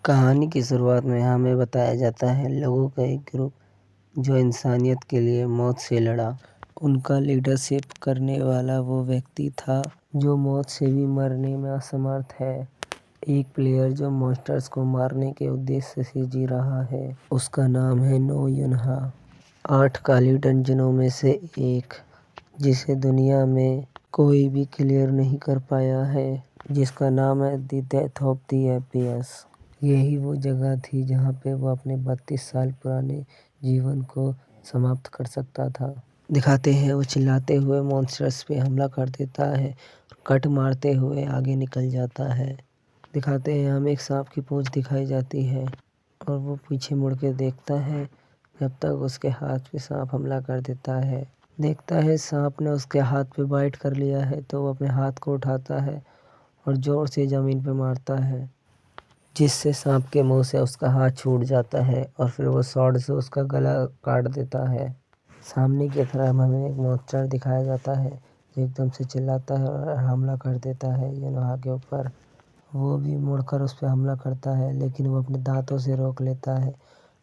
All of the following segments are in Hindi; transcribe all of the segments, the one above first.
कहानी की शुरुआत में हमें बताया जाता है लोगों का एक ग्रुप जो इंसानियत के लिए मौत से लड़ा। उनका लीडरशिप करने वाला वो व्यक्ति था जो मौत से भी मरने में असमर्थ है। एक प्लेयर जो मॉन्स्टर्स को मारने के उद्देश्य से जी रहा है, उसका नाम है नो युनहा। 8 काली डंजनों में से एक, जिसे दुनिया में कोई भी क्लियर नहीं कर पाया है, जिसका नाम है द डेथ ऑफ द एपियस। यही वो जगह थी जहाँ पे वो अपने 32 साल पुराने जीवन को समाप्त कर सकता था। दिखाते हैं वो चिल्लाते हुए मॉन्स्टर्स पे हमला कर देता है, कट मारते हुए आगे निकल जाता है। दिखाते हैं हमें एक सांप की पूंछ दिखाई जाती है और वो पीछे मुड़ के देखता है जब तक उसके हाथ पे सांप हमला कर देता है। देखता है सांप ने उसके हाथ पे बाइट कर लिया है तो वो अपने हाथ को उठाता है और जोर से ज़मीन पे मारता है, जिससे सांप के मुंह से उसका हाथ छूट जाता है और फिर वो स्वॉर्ड से उसका गला काट देता है। सामने की तरफ हमें एक मॉन्स्टर दिखाया जाता है जो एकदम से चिल्लाता है और हमला कर देता है युनहा के ऊपर। वो भी मुड़कर उस पर हमला करता है, लेकिन वो अपने दांतों से रोक लेता है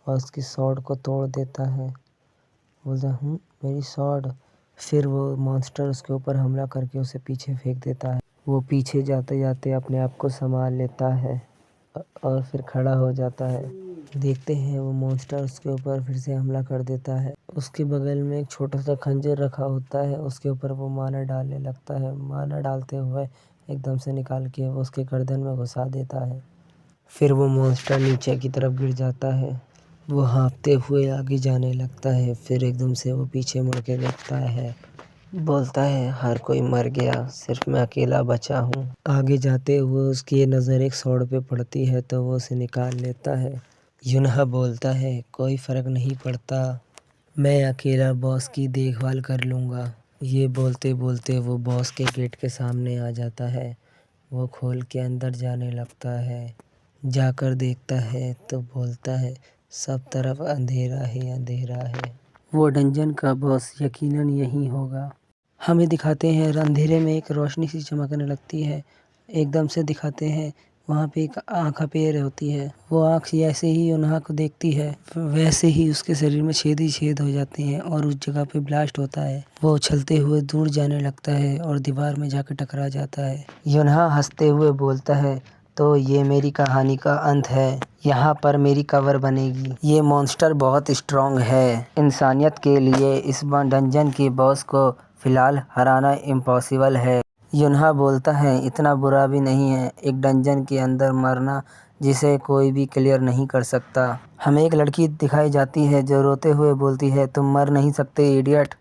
और उसकी स्वॉर्ड को तोड़ देता है। बोलता मेरी स्वॉर्ड। फिर वो मॉन्स्टर उसके ऊपर हमला करके उसे पीछे फेंक देता है। वो पीछे जाते जाते अपने आप को संभाल लेता है और फिर खड़ा हो जाता है। देखते हैं वो मॉन्स्टर उसके ऊपर फिर से हमला कर देता है। उसके बगल में एक छोटा सा खंजर रखा होता है, उसके ऊपर वो माला डालने लगता है। माला डालते हुए एकदम से निकाल के वो उसके गर्दन में घुसा देता है। फिर वो मॉन्स्टर नीचे की तरफ गिर जाता है। वो हाँफते हुए आगे जाने लगता है। फिर एकदम से वो पीछे मुड़ के देखता है, बोलता है हर कोई मर गया, सिर्फ मैं अकेला बचा हूँ। आगे जाते हुए उसकी नज़र एक स्वॉर्ड पे पड़ती है तो वो उसे निकाल लेता है। युनहा बोलता है कोई फ़र्क नहीं पड़ता, मैं अकेला बॉस की देखभाल कर लूँगा। ये बोलते बोलते वो बॉस के गेट के सामने आ जाता है। वो खोल के अंदर जाने लगता है। जाकर देखता है तो बोलता है सब तरफ अंधेरा ही अंधेरा है। वो डंजन का बॉस यकीनन यही होगा। हमें दिखाते हैं अंधेरे में एक रोशनी सी चमकने लगती है। एकदम से दिखाते हैं वहाँ पे एक आँख पैर होती है। वो आँख जैसे ही युनहा को देखती है वैसे ही उसके शरीर में छेद ही छेद हो जाते हैं और उस जगह पे ब्लास्ट होता है। वो उछलते हुए दूर जाने लगता है और दीवार में जाकर टकरा जाता है। युनहा हंसते हुए बोलता है तो ये मेरी कहानी का अंत है, यहाँ पर मेरी कवर बनेगी। ये मॉन्स्टर बहुत स्ट्रॉन्ग है। इंसानियत के लिए इस डंजन की बॉस को फिलहाल हराना इम्पॉसिबल है। युनहा बोलता है इतना बुरा भी नहीं है एक डंजन के अंदर मरना जिसे कोई भी क्लियर नहीं कर सकता। हमें एक लड़की दिखाई जाती है जो रोते हुए बोलती है तुम मर नहीं सकते इडियट।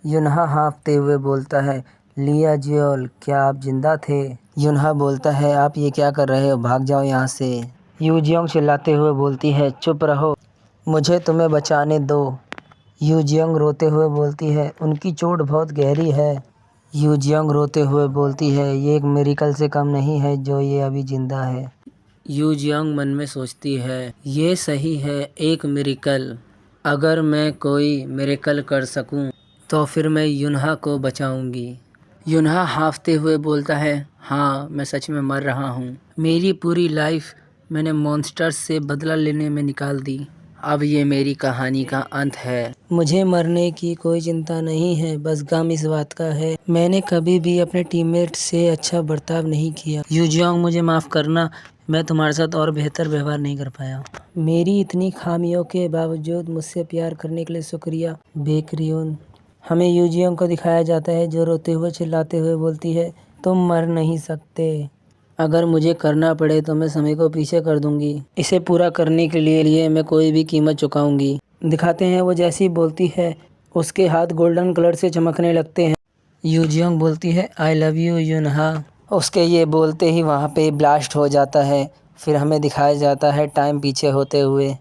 युनहा हाँफते हुए बोलता है लिया जियोल, क्या आप जिंदा थे? युनहा बोलता है आप ये क्या कर रहे हो, भाग जाओ यहाँ से। यूजियोंग चिल्लाते हुए बोलती है चुप रहो, मुझे तुम्हें बचाने दो। यूजियोंग रोते हुए बोलती है उनकी चोट बहुत गहरी है। यूजियोंग रोते हुए बोलती है ये एक मिरेकल से कम नहीं है जो ये अभी जिंदा है। यूजियोंग मन में सोचती है ये सही है एक मिरेकल। अगर मैं कोई मिरेकल कर सकूं तो फिर मैं युनहा को बचाऊंगी। युनहा हाँफते हुए बोलता है हाँ मैं सच में मर रहा हूँ। मेरी पूरी लाइफ मैंने मॉन्स्टर्स से बदला लेने में निकाल दी। अब ये मेरी कहानी का अंत है। मुझे मरने की कोई चिंता नहीं है, बस गम इस बात का है मैंने कभी भी अपने टीममेट से अच्छा बर्ताव नहीं किया। यूजियोंग मुझे माफ़ करना, मैं तुम्हारे साथ और बेहतर व्यवहार नहीं कर पाया। मेरी इतनी खामियों के बावजूद मुझसे प्यार करने के लिए शुक्रिया बेकरियोन। हमें यूजियोंग को दिखाया जाता है जो रोते हुए चिल्लाते हुए बोलती है तुम मर नहीं सकते, अगर मुझे करना पड़े तो मैं समय को पीछे कर दूंगी। इसे पूरा करने के लिए मैं कोई भी कीमत चुकाऊंगी। दिखाते हैं वो जैसी बोलती है उसके हाथ गोल्डन कलर से चमकने लगते हैं। यूजियोंग बोलती है आई लव यू युनहा। उसके ये बोलते ही वहाँ पे ब्लास्ट हो जाता है। फिर हमें दिखाया जाता है टाइम पीछे होते हुए।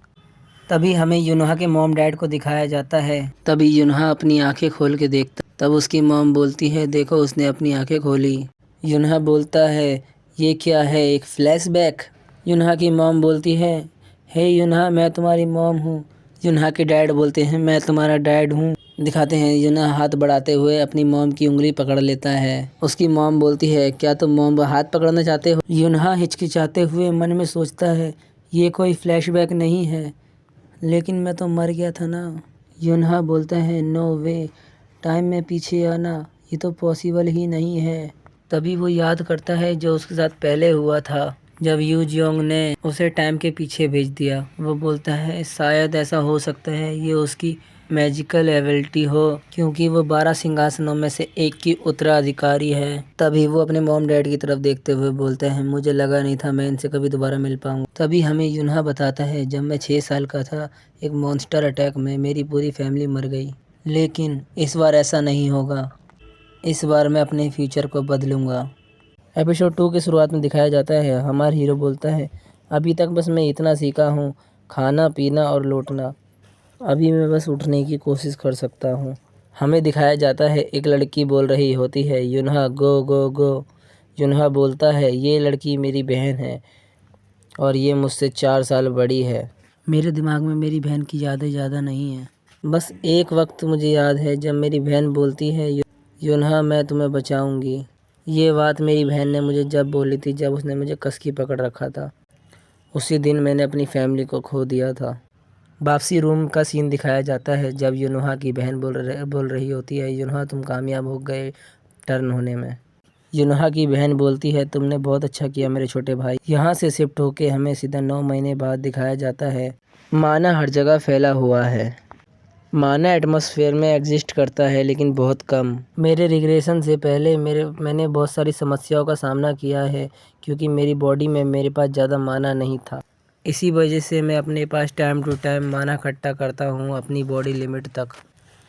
तभी हमें युनहा के मॉम डैड को दिखाया जाता है। तभी युनहा अपनी आंखें खोल के देखता, तब उसकी मॉम बोलती है देखो उसने अपनी आंखें खोली। युनहा बोलता है ये क्या है, एक फ्लैशबैक? युनहा की मॉम बोलती है हे युनहा मैं तुम्हारी मॉम हूँ। युनहा के डैड बोलते हैं मैं तुम्हारा डैड हूँ। दिखाते हैं युनहा हाथ बढ़ाते हुए अपनी मॉम की उंगली पकड़ लेता है। उसकी मॉम बोलती है क्या तुम मॉम हाथ पकड़ना चाहते हो? युनहा हिचकिचाते हुए मन में सोचता है ये कोई फ्लैशबैक नहीं है। लेकिन मैं तो मर गया था ना। युनहा बोलता है, नो वे, टाइम में पीछे आना, ये तो पॉसिबल ही नहीं है। तभी वो याद करता है जो उसके साथ पहले हुआ था, जब यू जियोंग ने उसे टाइम के पीछे भेज दिया। वो बोलता है शायद ऐसा हो सकता है ये उसकी मैजिकल एबिलिटी हो, क्योंकि वो 12 सिंहासनों में से एक की उत्तराधिकारी है। तभी वो अपने मॉम डैड की तरफ देखते हुए बोलते हैं, मुझे लगा नहीं था मैं इनसे कभी दोबारा मिल पाऊंगा। तभी हमें युनहा बताता है, जब मैं 6 साल का था एक मॉन्स्टर अटैक में मेरी पूरी फैमिली मर गई, लेकिन इस बार ऐसा नहीं होगा। इस बार मैं अपने फ्यूचर को बदलूंगा। एपिसोड 2 की शुरुआत में दिखाया जाता है, हमारा हीरो बोलता है, अभी तक बस मैं इतना सीखा हूँ, खाना पीना और लौटना। अभी मैं बस उठने की कोशिश कर सकता हूँ। हमें दिखाया जाता है एक लड़की बोल रही होती है, युनहा गो गो गो। युनहा बोलता है, ये लड़की मेरी बहन है और ये मुझसे 4 साल बड़ी है। मेरे दिमाग में मेरी बहन की यादें ज़्यादा नहीं है। बस एक वक्त मुझे याद है जब मेरी बहन बोलती है, युनहा मैं तुम्हें बचाऊंगी। ये बात मेरी बहन ने मुझे जब बोली थी, जब उसने मुझे कस की पकड़ रखा था। उसी दिन मैंने अपनी फैमिली को खो दिया था। वापसी रूम का सीन दिखाया जाता है, जब युनहा की बहन बोल रही होती है, युनहा तुम कामयाब हो गए टर्न होने में। युनहा की बहन बोलती है, तुमने बहुत अच्छा किया मेरे छोटे भाई। यहाँ से शिफ्ट होके हमें सीधा 9 महीने बाद दिखाया जाता है। माना हर जगह फैला हुआ है। माना एटमॉस्फेयर में एग्जिस्ट करता है, लेकिन बहुत कम। मेरे रिग्रेशन से पहले मैंने बहुत सारी समस्याओं का सामना किया है, क्योंकि मेरी बॉडी में मेरे पास ज़्यादा माना नहीं था। इसी वजह से मैं अपने पास टाइम टू टाइम माना इकट्ठा करता हूँ अपनी बॉडी लिमिट तक।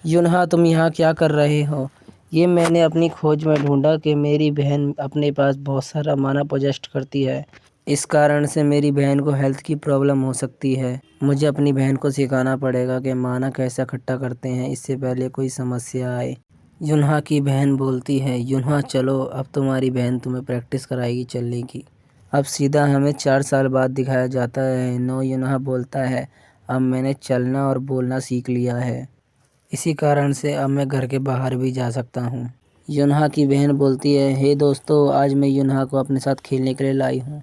युनहा तुम यहाँ क्या कर रहे हो? ये मैंने अपनी खोज में ढूंढा कि मेरी बहन अपने पास बहुत सारा माना पोजेस्ट करती है। इस कारण से मेरी बहन को हेल्थ की प्रॉब्लम हो सकती है। मुझे अपनी बहन को सिखाना पड़ेगा कि माना कैसे इकट्ठा करते हैं, इससे पहले कोई समस्या आए। युनहा की बहन बोलती है, युनहा चलो, अब तुम्हारी बहन तुम्हें प्रैक्टिस कराएगी चलने की। अब सीधा हमें 4 साल बाद दिखाया जाता है। नो युनहा बोलता है, अब मैंने चलना और बोलना सीख लिया है, इसी कारण से अब मैं घर के बाहर भी जा सकता हूँ। युनहा की बहन बोलती है, हे दोस्तों, आज मैं युनहा को अपने साथ खेलने के लिए लाई हूँ।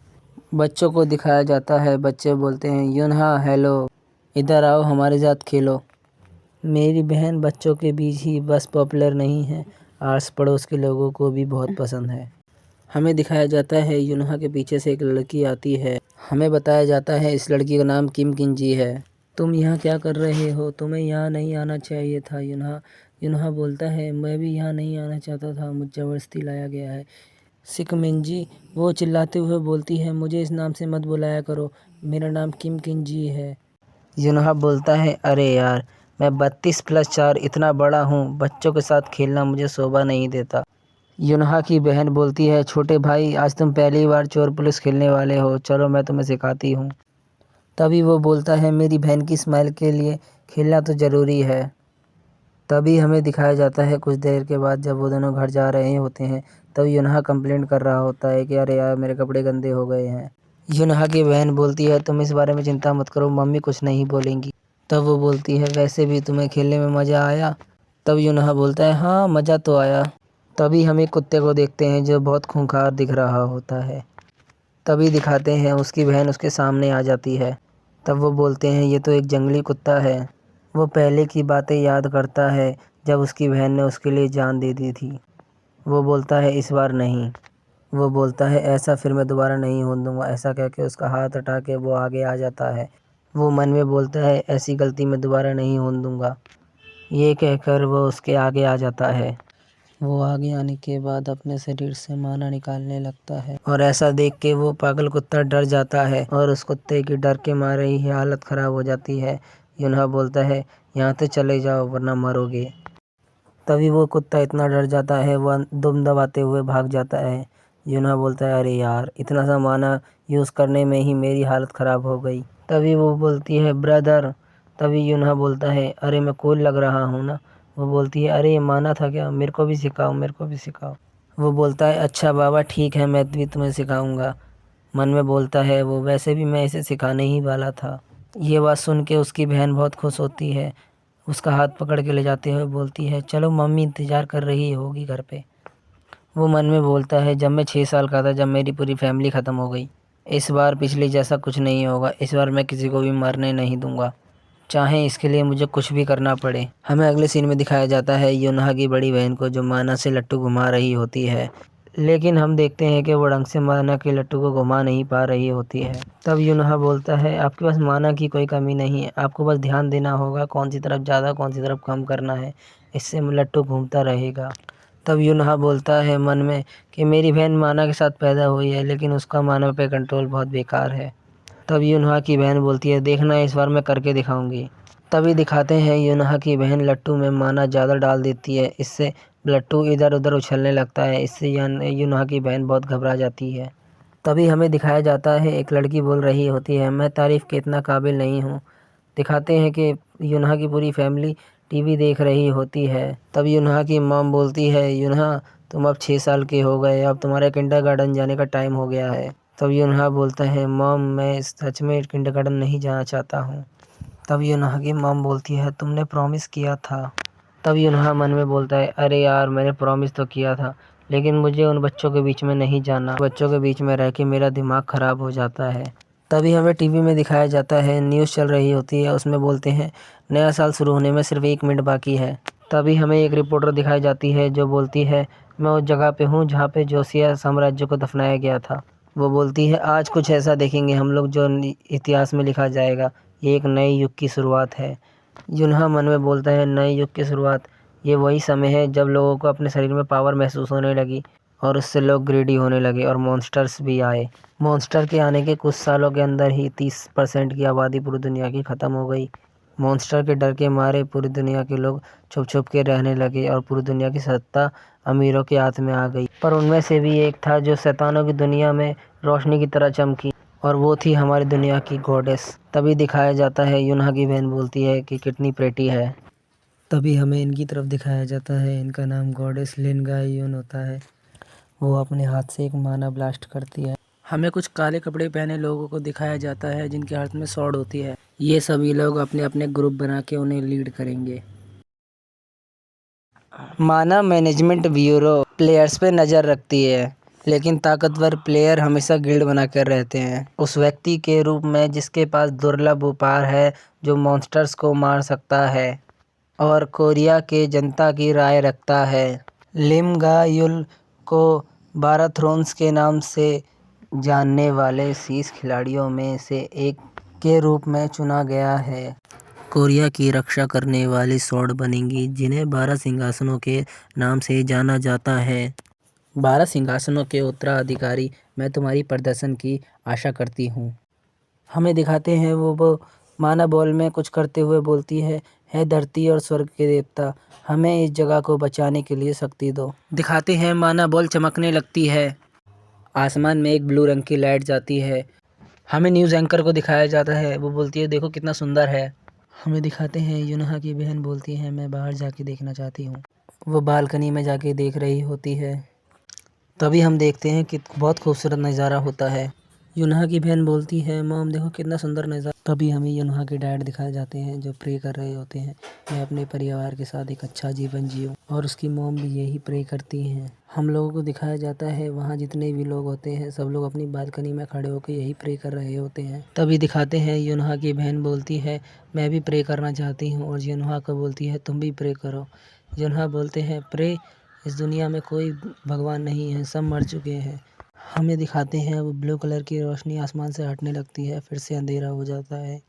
बच्चों को दिखाया जाता है। बच्चे बोलते हैं, युनहा हेलो, इधर आओ हमारे साथ खेलो। मेरी बहन बच्चों के बीच ही बस पॉपुलर नहीं है, आस पड़ोस के लोगों को भी बहुत पसंद है। हमें दिखाया जाता है युनहा के पीछे से एक लड़की आती है। हमें बताया जाता है इस लड़की का नाम किम किनजी है। तुम यहाँ क्या कर रहे हो? तुम्हें यहाँ नहीं आना चाहिए था युनहा। युनहा बोलता है, मैं भी यहाँ नहीं आना चाहता था, मुझे ज़बरदस्ती लाया गया है। सिकमिनजी वो चिल्लाते हुए बोलती है, मुझे इस नाम से मत बुलाया करो, मेरा नाम किम किनजी है। युनहा बोलता है, अरे यार, मैं 32+4 इतना बड़ा हूँ, बच्चों के साथ खेलना मुझे शोभा नहीं देता। युनहा की बहन बोलती है, छोटे भाई, आज तुम पहली बार चोर पुलिस खेलने वाले हो, चलो मैं तुम्हें सिखाती हूँ। तभी वो बोलता है, मेरी बहन की स्माइल के लिए खेलना तो ज़रूरी है। तभी हमें दिखाया जाता है कुछ देर के बाद, जब वो दोनों घर जा रहे होते हैं, तब युनहा कंप्लेंट कर रहा होता है कि अरे यार, मेरे कपड़े गंदे हो गए हैं। युनहा की बहन बोलती है, तुम इस बारे में चिंता मत करो, मम्मी कुछ नहीं बोलेंगी। तब वो बोलती है, वैसे भी तुम्हें खेलने में मज़ा आया? तब युनहा बोलता है, हाँ मज़ा तो आया। तभी हम एक कुत्ते को देखते हैं जो बहुत खूंखार दिख रहा होता है। तभी दिखाते हैं उसकी बहन उसके सामने आ जाती है। तब वो बोलते हैं, ये तो एक जंगली कुत्ता है। वो पहले की बातें याद करता है जब उसकी बहन ने उसके लिए जान दे दी थी। वो बोलता है, इस बार नहीं। वो बोलता है, ऐसा फिर मैं दोबारा नहीं होने दूंगा। ऐसा कह के उसका हाथ हटा के वो आगे आ जाता है। वो मन में बोलता है, ऐसी गलती मैं दोबारा नहीं होने दूंगा। ये कहकर वो उसके आगे आ जाता है। वो आगे आने के बाद अपने शरीर से माना निकालने लगता है, और ऐसा देख के वो पागल कुत्ता डर जाता है और उस कुत्ते की डर के मारे ही हालत ख़राब हो जाती है। युनहा बोलता है, यहाँ से चले जाओ वरना मरोगे। तभी वो कुत्ता इतना डर जाता है, वह दुम दबाते हुए भाग जाता है। युनहा बोलता है, अरे यार, इतना सा माना यूज़ करने में ही मेरी हालत ख़राब हो गई। तभी वो बोलती है, ब्रदर। तभी युनहा बोलता है, अरे मैं कूल लग रहा हूँ ना। वो बोलती है, अरे ये माना था क्या, मेरे को भी सिखाओ, मेरे को भी सिखाओ। वो बोलता है, अच्छा बाबा ठीक है, मैं भी तुम्हें सिखाऊंगा। मन में बोलता है वो, वैसे भी मैं इसे सिखाने ही वाला था। ये बात सुन के उसकी बहन बहुत खुश होती है, उसका हाथ पकड़ के ले जाते हुए बोलती है, चलो मम्मी इंतज़ार कर रही होगी घर पे। वो मन में बोलता है, जब मैं 6 साल का था, जब मेरी पूरी फैमिली ख़त्म हो गई, इस बार पिछली जैसा कुछ नहीं होगा। इस बार मैं किसी को भी मरने नहीं दूंगा, चाहे इसके लिए मुझे कुछ भी करना पड़े। हमें अगले सीन में दिखाया जाता है यूनहा की बड़ी बहन को, जो माना से लट्टू घुमा रही होती है, लेकिन हम देखते हैं कि वो ढंग से माना के लट्टू को घुमा नहीं पा रही होती है। तब यूनहा बोलता है, आपके पास माना की कोई कमी नहीं है, आपको बस ध्यान देना होगा कौन सी तरफ ज़्यादा कौन सी तरफ कम करना है, इससे लट्टू घूमता रहेगा। तब यूनहा बोलता है मन में कि मेरी बहन माना के साथ पैदा हुई है, लेकिन उसका माना पे कंट्रोल बहुत बेकार है। तब यूनहा की बहन बोलती है, देखना इस बार मैं करके दिखाऊंगी। तभी दिखाते हैं यूनहा की बहन लट्टू में माना ज़्यादा डाल देती है, इससे लट्टू इधर उधर उछलने लगता है। इससे यूनहा की बहन बहुत घबरा जाती है। तभी हमें दिखाया जाता है एक लड़की बोल रही होती है, मैं तारीफ़ के इतना काबिल नहीं हूँ। दिखाते हैं कि यूनहा की पूरी फैमिली टीवी देख रही होती है। तब यूनहा की मॉम बोलती है, यूनहा तुम अब 6 साल के हो गए, अब तुम्हारे किंडरगार्टन जाने का टाइम हो गया है। तब यूनहा बोलता है, मॉम मैं सच में किंडरगार्टन नहीं जाना चाहता हूँ। तब यूनहा की मॉम बोलती है, तुमने प्रॉमिस किया था। तब यूनहा मन में बोलता है, अरे यार मैंने प्रॉमिस तो किया था, लेकिन मुझे उन बच्चों के बीच में नहीं जाना। बच्चों के बीच में रह के मेरा दिमाग ख़राब हो जाता है। तभी हमें टीवी में दिखाया जाता है, न्यूज़ चल रही होती है, उसमें बोलते हैं नया साल शुरू होने में सिर्फ 1 मिनट बाकी है। तभी हमें एक रिपोर्टर दिखाई जाती है जो बोलती है, मैं उस जगह पे हूँ जहाँ पे जोसिया साम्राज्य को दफनाया गया था। वो बोलती है, आज कुछ ऐसा देखेंगे हम लोग जो इतिहास में लिखा जाएगा, ये एक नए युग की शुरुआत है। यूनहा मन में बोलता है, नए युग की शुरुआत, ये वही समय है जब लोगों को अपने शरीर में पावर महसूस होने लगी और उससे लोग ग्रीडी होने लगे और मॉन्स्टर्स भी आए। मॉन्स्टर के आने के कुछ सालों के अंदर ही 30% की आबादी पूरी दुनिया की ख़त्म हो गई। मॉन्स्टर के डर के मारे पूरी दुनिया के लोग छुप छुप के रहने लगे और पूरी दुनिया की सत्ता अमीरों के हाथ में आ गई। पर उनमें से भी एक था जो शैतानों की दुनिया में रोशनी की तरह चमकी, और वो थी हमारी दुनिया की गॉडेस। तभी दिखाया जाता है यूनहा की बहन बोलती है कि कितनी प्रेटी है। तभी हमें इनकी तरफ दिखाया जाता है, इनका नाम गॉडेस लिनगायुन होता है। वो अपने हाथ से एक माना ब्लास्ट करती है। हमें कुछ काले कपड़े पहने लोगों को दिखाया जाता है जिनके हाथ में स्वॉर्ड होती है। ये सभी लोग अपने अपने ग्रुप बना के उन्हें लीड करेंगे। माना मैनेजमेंट ब्यूरो प्लेयर्स पे नज़र रखती है, लेकिन ताकतवर प्लेयर हमेशा गिल्ड बनाकर रहते हैं उस व्यक्ति के रूप में जिसके पास दुर्लभ उपहार है जो मॉन्स्टर्स को मार सकता है और कोरिया के जनता की राय रखता है। लिम गायुल को 12 थ्रोन्स के नाम से जानने वाले 30 खिलाड़ियों में से एक के रूप में चुना गया है। कोरिया की रक्षा करने वाली स्वॉर्ड बनेंगी जिन्हें 12 सिंहासनों के नाम से जाना जाता है। 12 सिंहासनों के उत्तराधिकारी मैं तुम्हारी प्रदर्शन की आशा करती हूँ। हमें दिखाते हैं वो माना बॉल में कुछ करते हुए बोलती है धरती और स्वर्ग के देवता, हमें इस जगह को बचाने के लिए शक्ति दो। दिखाते हैं माना बॉल चमकने लगती है, आसमान में एक ब्लू रंग की लाइट जाती है। हमें न्यूज़ एंकर को दिखाया जाता है, वो बोलती है देखो कितना सुंदर है। हमें दिखाते हैं यूनहा की बहन बोलती है मैं बाहर जाके देखना चाहती हूँ। वो बालकनी में जाके देख रही होती है। तभी हम देखते हैं कि बहुत खूबसूरत नज़ारा होता है। यूनहा की बहन बोलती है मॉम देखो कितना सुंदर नज़ारा। तभी हमें यूनहा के डैड दिखाए जाते हैं जो प्रे कर रहे होते हैं, मैं अपने परिवार के साथ एक अच्छा जीवन जीऊँ, और उसकी मॉम भी यही प्रे करती हैं। हम लोगों को दिखाया जाता है वहाँ जितने भी लोग होते हैं सब लोग अपनी बालकनी में खड़े होकर यही प्रे कर रहे होते हैं। तभी दिखाते हैं यूनहा की बहन बोलती है मैं भी प्रे करना चाहती हूँ, और यूनहा को बोलती है तुम भी प्रे करो। यूनहा बोलते हैं प्रे, इस दुनिया में कोई भगवान नहीं है, सब मर चुके हैं। हमें दिखाते हैं वो ब्लू कलर की रोशनी आसमान से हटने लगती है, फिर से अंधेरा हो जाता है।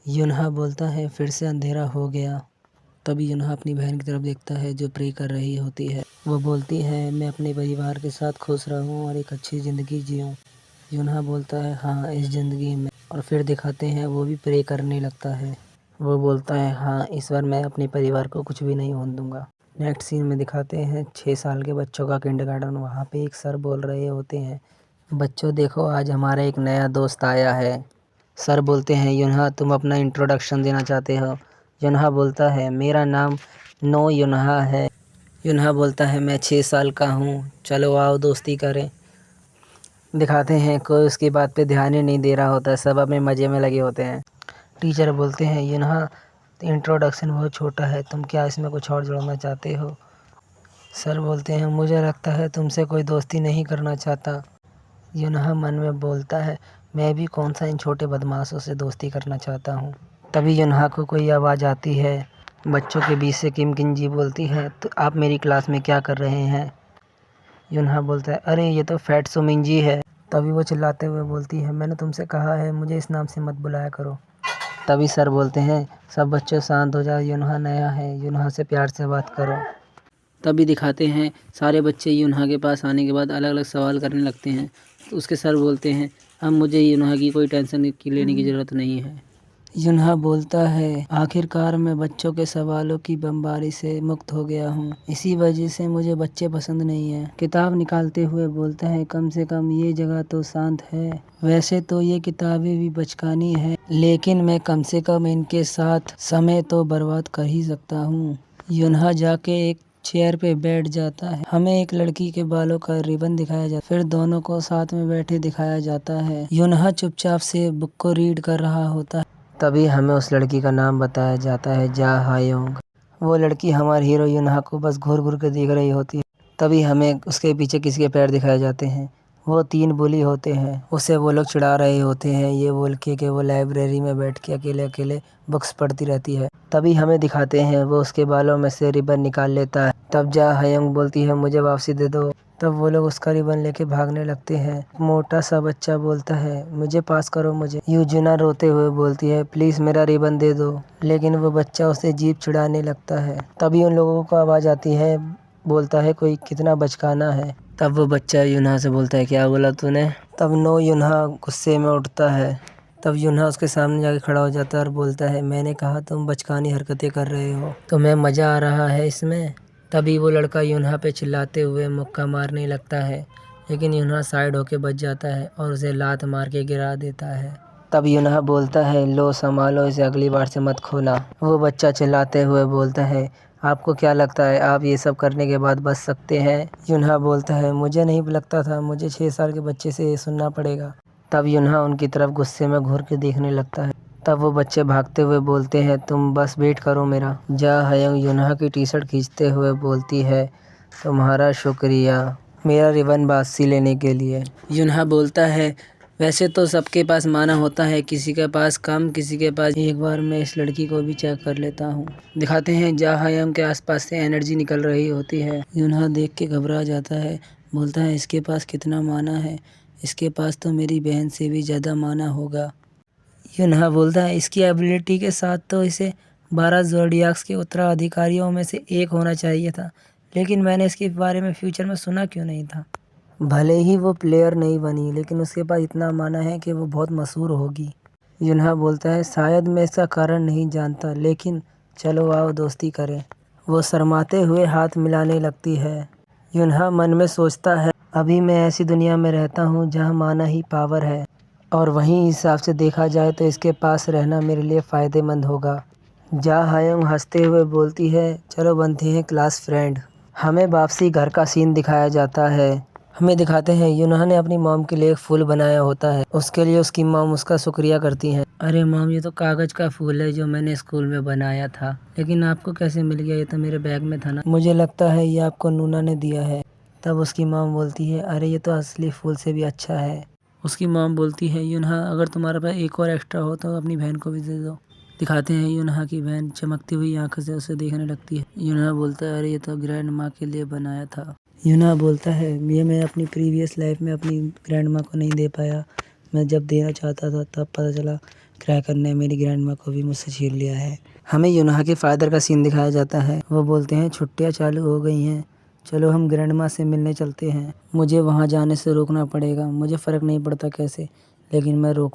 यूनहा बोलता है फिर से अंधेरा हो गया। तभी यूनहा अपनी बहन की तरफ देखता है जो प्रे कर रही होती है। वो बोलती है मैं अपने परिवार के साथ खुश रहूं और एक अच्छी ज़िंदगी जीऊं। यूनहा बोलता है हाँ इस ज़िंदगी में, और फिर दिखाते हैं वो भी प्रे करने लगता है। वो बोलता है हाँ इस बार मैं अपने परिवार को कुछ भी नहीं होने दूंगा। नेक्स्ट सीन में दिखाते हैं 6 साल के बच्चों का किंडरगार्टन। वहाँ पे एक सर बोल रहे होते हैं बच्चों देखो आज हमारा एक नया दोस्त आया है। सर बोलते हैं यूनहा तुम अपना इंट्रोडक्शन देना चाहते हो। यूनहा बोलता है मेरा नाम नो यूनहा है। यूनहा बोलता है मैं 6 साल का हूँ, चलो आओ दोस्ती करें। दिखाते हैं कोई उसकी बात पे ध्यान ही नहीं दे रहा होता है, सब अपने मज़े में लगे होते हैं। टीचर बोलते हैं यूनहा इंट्रोडक्शन बहुत छोटा है, तुम क्या इसमें कुछ और जोड़ना चाहते हो। सर बोलते हैं मुझे लगता है तुमसे कोई दोस्ती नहीं करना चाहता। युनहा मन में बोलता है, मैं भी कौन सा इन छोटे बदमाशों से दोस्ती करना चाहता हूँ। तभी युनहा को कोई आवाज़ आती है। बच्चों के बीच से किम किनजी बोलती है, तो आप मेरी क्लास में क्या कर रहे हैं। युनहा बोलता है, अरे ये तो फैट सुमिंजी है। तभी वो चिल्लाते हुए बोलती है, मैंने तुमसे कहा है मुझे इस नाम से मत बुलाया करो। तभी सर बोलते हैं, सब बच्चों शांत हो जाओ, युनहा नया है, युनहा से प्यार से बात करो। तभी दिखाते हैं सारे बच्चे युनहा के पास आने के बाद अलग अलग सवाल करने लगते हैं। तो उसके सर बोलते हैं, अब मुझे युनहा की कोई टेंशन लेने की ज़रूरत नहीं है। युनहा बोलता है, आखिरकार मैं बच्चों के सवालों की बमबारी से मुक्त हो गया हूँ, इसी वजह से मुझे बच्चे पसंद नहीं है। किताब निकालते हुए बोलता है, कम से कम ये जगह तो शांत है। वैसे तो ये किताबें भी बचकानी है, लेकिन मैं कम से कम इनके साथ समय तो बर्बाद कर ही सकता हूँ। युनहा जाके एक चेयर पे बैठ जाता है। हमें एक लड़की के बालों का रिबन दिखाया जाता है, फिर दोनों को साथ में बैठे दिखाया जाता है। युनहा चुपचाप से बुक को रीड कर रहा होता है। तभी हमें उस लड़की का नाम बताया जाता है, जा हायोंग। वो लड़की हमारे हीरो युनहा को बस घूर घूर के देख रही होती है। तभी हमें उसके पीछे किसी के पैर दिखाए जाते हैं। वो 3 बुली होते हैं। उसे वो लोग चिढ़ा रहे होते हैं, ये बोल के कि वो लाइब्रेरी में बैठ के अकेले अकेले बुक्स पढ़ती रहती है। तभी हमें दिखाते हैं वो उसके बालों में से रिबन निकाल लेता है। तब जा हायोंग बोलती है, मुझे वापसी दे दो। तब वो लोग उसका रिबन लेके भागने लगते हैं। मोटा सा बच्चा बोलता है, मुझे पास करो मुझे। यूजुना रोते हुए बोलती है, प्लीज मेरा रिबन दे दो। लेकिन वो बच्चा उसे जीभ चिढ़ाने लगता है। तभी उन लोगों को आवाज आती है, बोलता है, कोई कितना बचकाना है। तब वो बच्चा युनहा से बोलता है, क्या बोला तूने। तब नो युनहा गुस्से में उठता है। तब युनहा उसके सामने जाके खड़ा हो जाता है और बोलता है, मैंने कहा तुम बचकानी हरकतें कर रहे हो, तुम्हें मजा आ रहा है इसमें। तभी वो लड़का युनहा पे चिल्लाते हुए मुक्का मारने लगता है, लेकिन युनहा साइड होके बच जाता है और उसे लात मार के गिरा देता है। तब युनहा बोलता है, लो संभालो इसे, अगली बार से मत खोना। वो बच्चा चिल्लाते हुए बोलता है, आपको क्या लगता है आप ये सब करने के बाद बच सकते हैं। युनहा बोलता है, मुझे नहीं लगता था, मुझे 6 साल के बच्चे से ये सुनना पड़ेगा। तब युनहा उनकी तरफ गुस्से में घूर के देखने लगता है। तब वो बच्चे भागते हुए बोलते हैं, तुम बस वेट करो मेरा। जा हायोंग युनहा की टी शर्ट खींचते हुए बोलती है, तुम्हारा शुक्रिया मेरा रिबन वापसी लेने के लिए। युनहा बोलता है, वैसे तो सबके पास माना होता है, किसी के पास कम किसी के पास। एक बार मैं इस लड़की को भी चेक कर लेता हूँ। दिखाते हैं जा हायोंग के आसपास से एनर्जी निकल रही होती है। युनहा देख के घबरा जाता है, बोलता है, इसके पास कितना माना है, इसके पास तो मेरी बहन से भी ज़्यादा माना होगा। युनहा बोलता है, इसकी एबिलिटी के साथ तो इसे 12 ज़ोडियाक्स के उत्तराधिकारियों में से एक होना चाहिए था, लेकिन मैंने इसके बारे में फ्यूचर में सुना क्यों नहीं था। भले ही वो प्लेयर नहीं बनी, लेकिन उसके पास इतना माना है कि वो बहुत मशहूर होगी। युनहा बोलता है, शायद मैं इसका कारण नहीं जानता, लेकिन चलो आओ दोस्ती करें। वो शर्माते हुए हाथ मिलाने लगती है। युनहा मन में सोचता है, अभी मैं ऐसी दुनिया में रहता हूँ जहाँ माना ही पावर है, और वहीं हिसाब से देखा जाए तो इसके पास रहना मेरे लिए फ़ायदेमंद होगा। जा हायोंग हंसते हुए बोलती है, चलो बनते हैं क्लास फ्रेंड। हमें वापसी घर का सीन दिखाया जाता है। हमें दिखाते हैं युनहा ने अपनी मॉम के लिए एक फूल बनाया होता है। उसके लिए उसकी मॉम उसका शुक्रिया करती हैं। अरे मॉम, ये तो कागज़ का फूल है जो मैंने स्कूल में बनाया था, लेकिन आपको कैसे मिल गया, ये तो मेरे बैग में था ना। मुझे लगता है ये आपको नूना ने दिया है। तब उसकी मॉम बोलती है, अरे ये तो असली फूल से भी अच्छा है। उसकी मॉम बोलती है, युनहा अगर तुम्हारे पास एक और एक्स्ट्रा हो तो अपनी बहन को भी दे दो। दिखाते हैं युनहा की बहन चमकती हुई आंखों से उसे देखने लगती है। युनहा बोलता है, अरे ये तो ग्रैंड माँ के लिए बनाया था। युनहा बोलता है, ये मैं अपनी प्रीवियस लाइफ में अपनी ग्रैंड माँ को नहीं दे पाया, मैं जब देना चाहता था तब पता चला क्रैकर ने मेरी ग्रैंड माँ को भी मुझसे छीन लिया है। हमें युनहा के फादर का सीन दिखाया जाता है। वो बोलते हैं, छुट्टियाँ चालू हो गई हैं, चलो हम ग्रैंड माँ से मिलने चलते हैं। मुझे वहाँ जाने से रोकना पड़ेगा, मुझे फ़र्क नहीं पड़ता कैसे, लेकिन मैं रोकूँ।